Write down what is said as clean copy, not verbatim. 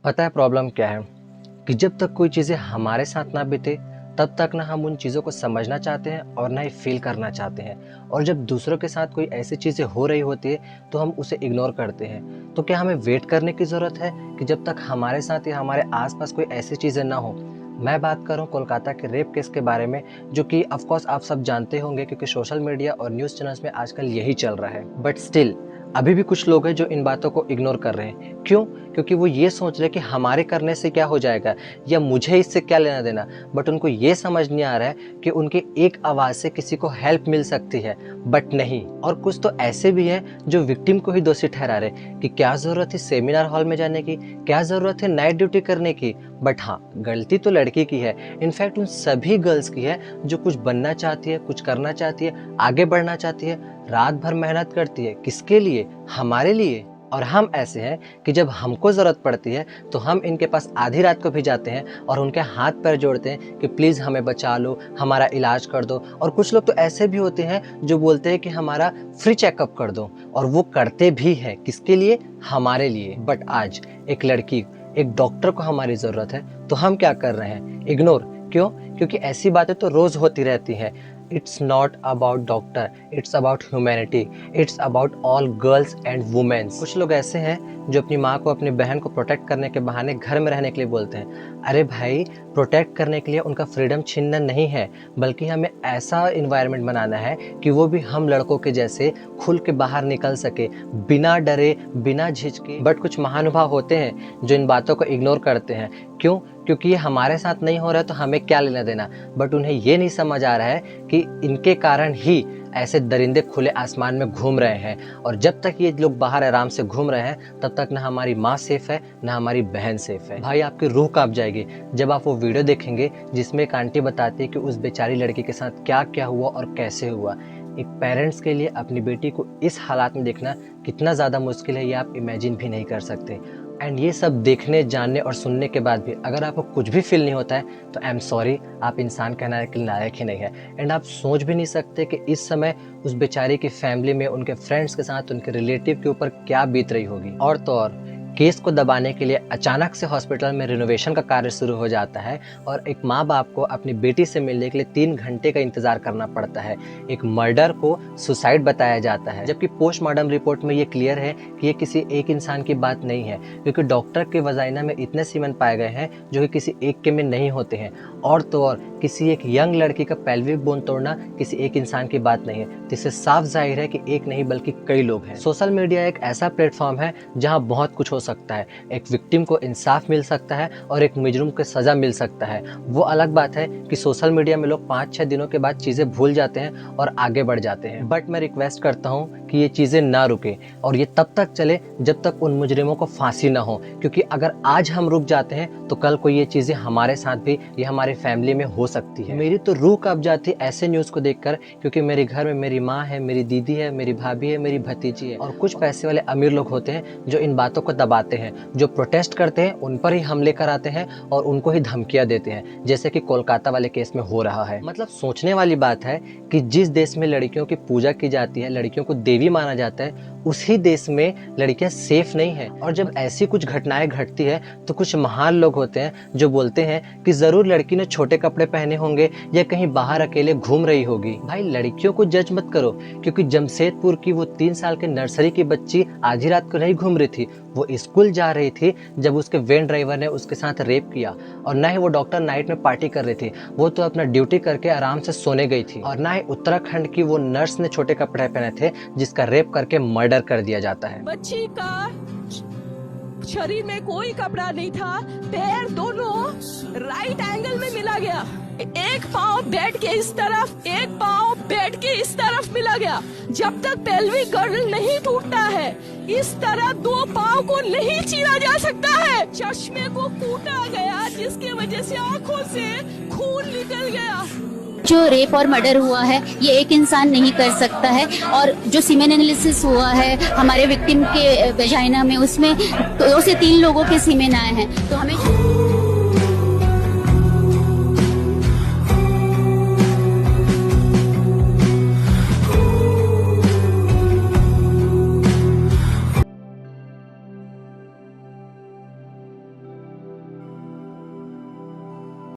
पता है प्रॉब्लम क्या है कि जब तक कोई चीज़ें हमारे साथ ना बीते तब तक ना हम उन चीज़ों को समझना चाहते हैं और ना ही फील करना चाहते हैं। और जब दूसरों के साथ कोई ऐसी चीज़ें हो रही होती है तो हम उसे इग्नोर करते हैं। तो क्या हमें वेट करने की ज़रूरत है कि जब तक हमारे साथ या हमारे आसपास कोई ऐसी चीज़ें ना हो? मैं बात कर रहा हूँ कोलकाता के रेप केस के बारे में, जो कि ऑफकोर्स आप सब जानते होंगे क्योंकि सोशल मीडिया और न्यूज़ चैनल्स में आजकल यही चल रहा है। बट स्टिल अभी भी कुछ लोग हैं जो इन बातों को इग्नोर कर रहे हैं। क्यों? क्योंकि वो ये सोच रहे हैं कि हमारे करने से क्या हो जाएगा या मुझे इससे क्या लेना देना। बट उनको ये समझ नहीं आ रहा है कि उनकी एक आवाज़ से किसी को हेल्प मिल सकती है, बट नहीं। और कुछ तो ऐसे भी हैं जो विक्टिम को ही दोषी ठहरा रहे कि क्या ज़रूरत है सेमिनार हॉल में जाने की, क्या ज़रूरत है नाइट ड्यूटी करने की। बट हाँ, गलती तो लड़की की है, इनफैक्ट उन सभी गर्ल्स की है जो कुछ बनना चाहती है, कुछ करना चाहती है, आगे बढ़ना चाहती है, रात भर मेहनत करती है। किसके लिए? हमारे लिए। और हम ऐसे हैं कि जब हमको ज़रूरत पड़ती है तो हम इनके पास आधी रात को भी जाते हैं और उनके हाथ पैर जोड़ते हैं कि प्लीज़ हमें बचा लो, हमारा इलाज कर दो। और कुछ लोग तो ऐसे भी होते हैं जो बोलते हैं कि हमारा फ्री चेकअप कर दो, और वो करते भी हैं। किसके लिए? हमारे लिए। बट आज एक लड़की, एक डॉक्टर को हमारी ज़रूरत है तो हम क्या कर रहे हैं? इग्नोर। क्यों? क्योंकि ऐसी बातें तो रोज़ होती रहती हैं। It's not about doctor, it's about humanity, it's about all girls and women। कुछ लोग ऐसे हैं जो अपनी माँ को, अपनी बहन को प्रोटेक्ट करने के बहाने घर में रहने के लिए बोलते हैं। अरे भाई, प्रोटेक्ट करने के लिए उनका फ्रीडम छीनना नहीं है, बल्कि हमें ऐसा इन्वायरमेंट बनाना है कि वो भी हम लड़कों के जैसे खुल के बाहर निकल सके, बिना डरे, बिना झिझके। बट कुछ महानुभाव होते हैं जो इन बातों को इग्नोर करते हैं। क्यों? क्योंकि ये हमारे साथ नहीं हो रहा है तो हमें क्या लेना देना। बट उन्हें ये नहीं समझ आ रहा है कि इनके कारण ही ऐसे दरिंदे खुले आसमान में घूम रहे हैं। और जब तक ये लोग बाहर आराम से घूम रहे हैं तब तक ना हमारी माँ सेफ है, ना हमारी बहन सेफ है। भाई, आपकी रूह कांप जाएगी जब आप वो वीडियो देखेंगे जिसमें एक आंटी बताती है कि उस बेचारी लड़की के साथ क्या क्या हुआ और कैसे हुआ। एक पेरेंट्स के लिए अपनी बेटी को इस हालात में देखना कितना ज़्यादा मुश्किल है, ये आप इमेजिन भी नहीं कर सकते। एंड ये सब देखने, जानने और सुनने के बाद भी अगर आपको कुछ भी फील नहीं होता है तो आई एम सॉरी, आप इंसान कहलाने के लायक ही नहीं है। एंड आप सोच भी नहीं सकते कि इस समय उस बेचारी की फैमिली में, उनके फ्रेंड्स के साथ, उनके रिलेटिव के ऊपर क्या बीत रही होगी। और तो और केस को दबाने के लिए अचानक से हॉस्पिटल में रिनोवेशन का कार्य शुरू हो जाता है और एक माँ बाप को अपनी बेटी से मिलने के लिए 3 घंटे का इंतजार करना पड़ता है। एक मर्डर को सुसाइड बताया जाता है, जबकि पोस्टमार्टम रिपोर्ट में ये क्लियर है कि ये किसी एक इंसान की बात नहीं है, क्योंकि डॉक्टर के वजाइना में इतने सीमेन पाए गए हैं जो कि किसी एक के में नहीं होते हैं। और तो और किसी एक यंग लड़की का पेल्विक बोन तोड़ना किसी एक इंसान की बात नहीं है। तो इससे साफ जाहिर है कि एक नहीं बल्कि कई लोग हैं। सोशल मीडिया एक ऐसा प्लेटफॉर्म है जहां बहुत कुछ हो सकता है। एक विक्टिम को इंसाफ मिल सकता है और एक मुजरिम को सजा मिल सकता है। वो अलग बात है कि सोशल मीडिया में लोग 5-6 दिनों के बाद चीज़ें भूल जाते हैं और आगे बढ़ जाते हैं। बट मैं रिक्वेस्ट करता हूँ कि ये चीज़ें ना रुके और ये तब तक चले जब तक उन मुजरिमों को फांसी ना हो, क्योंकि अगर आज हम रुक जाते हैं तो कल को ये चीज़ें हमारे साथ भी, ये हमारे फैमिली में हो सकती है। मेरी तो रूह कांप जाती है ऐसे न्यूज़ को देखकर, क्योंकि मेरे घर में मेरी माँ है, मेरी दीदी है, मेरी भाभी है, मेरी भतीजी है। और कुछ पैसे वाले अमीर लोग होते हैं जो इन बातों को दबाते हैं, जो प्रोटेस्ट करते हैं उन पर ही हमले कराते हैं और उनको ही धमकियां देते हैं, जैसे कि कोलकाता वाले केस में हो रहा है। मतलब सोचने वाली बात है कि जिस देश में लड़कियों की पूजा की जाती है, लड़कियों को देवी माना जाता है, उसी देश में लड़कियां सेफ नहीं है। और जब ऐसी कुछ घटनाएं घटती है तो कुछ महान लोग होते हैं जो बोलते हैं कि जरूर लड़की ने छोटे कपड़े पहने होंगे या कहीं बाहर अकेले घूम रही होगी। भाई, लड़कियों को जज मत करो, क्योंकि जमशेदपुर की वो 3 साल के नर्सरी की बच्ची आधी रात को नहीं घूम रही थी, वो स्कूल जा रही थी जब उसके वैन ड्राइवर ने उसके साथ रेप किया। और ना ही वो डॉक्टर नाइट में पार्टी कर रही थी, वो तो अपना ड्यूटी करके आराम से सोने गई थी। और ना ही उत्तराखंड की वो नर्स ने छोटे कपड़े पहने थे जिसका रेप करके मर्डर कर दिया जाता है। बच्ची का शरीर में कोई कपड़ा नहीं था, पैर दोनों राइट एंगल में मिला गया, एक पाँव बेड के इस तरफ, एक पाँव बेड के इस तरफ मिला गया। जब तक पेल्विक गर्डल नहीं टूटता है, इस तरह 2 पाँव को नहीं चीरा जा सकता है। चश्मे को कूटा गया जिसकी वजह से आंखों से खून निकल गया। जो रेप और मर्डर हुआ है ये एक इंसान नहीं कर सकता है। और जो सीमेन एनालिसिस हुआ है हमारे विक्टिम के वेजाइना में, उसमें 2 से 3 लोगों के सीमेन आए हैं। तो हमें